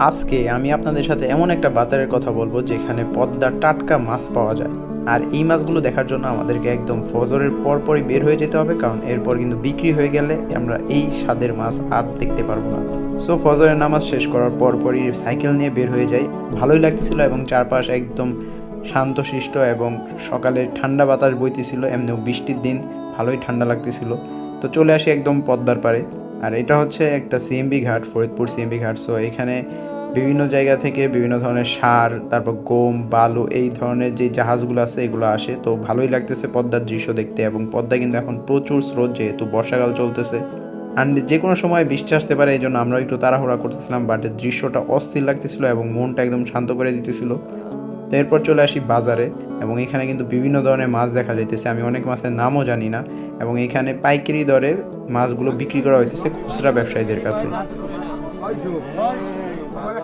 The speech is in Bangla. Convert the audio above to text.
আজকে আমি আপনাদের সাথে এমন একটা বাজারের কথা বলবো যেখানে পদ্মার টাটকা মাছ পাওয়া যায়। আর এই মাছগুলো দেখার জন্য আমাদেরকে একদম ফজরের পরপরই বের হয়ে যেতে হবে, কারণ এরপর কিন্তু বিক্রি হয়ে গেলে আমরা এই স্বাদের মাছ আর দেখতে পারবো না। সো ফজরের নামাজ শেষ করার পরপরই সাইকেল নিয়ে বের হয়ে যাই। ভালোই লাগতেছিল এবং চারপাশ একদম শান্তশিষ্ট এবং সকালে ঠান্ডা বাতাস বইতেছিল, এমনিও বৃষ্টির দিন ভালোই ঠান্ডা লাগতেছিল। তো চলে আসি একদম পদ্মার পাড়ে। আর এটা হচ্ছে একটা সিএমবি ঘাট, ফরিদপুর সিএমবি ঘাট। সো এখানে বিভিন্ন জায়গা থেকে বিভিন্ন ধরনের সার, তারপর গম, বালু, এই ধরনের যে জাহাজগুলো আছে এগুলো আসে। তো ভালোই লাগতেছে পদ্মার দৃশ্য দেখতে, এবং পদ্মা কিন্তু এখন প্রচুর স্রোত, যেহেতু বর্ষাকাল চলতেছে আর যে কোনো সময় বৃষ্টি আসতে পারে, এই জন্য আমরা একটু তাড়াহুড়া করতেছিলাম, বাট দৃশ্যটা অস্থির লাগতেছিল এবং মনটা একদম শান্ত করে দিতেছিল। তো এরপর চলে আসি বাজারে, এবং এখানে কিন্তু বিভিন্ন ধরনের মাছ দেখা যাইতেছে। আমি অনেক মাছের নামও জানি না, এবং এখানে পাইকারি দরে মাছগুলো বিক্রি করা হইতেছে খুচরা ব্যবসায়ীদের কাছে।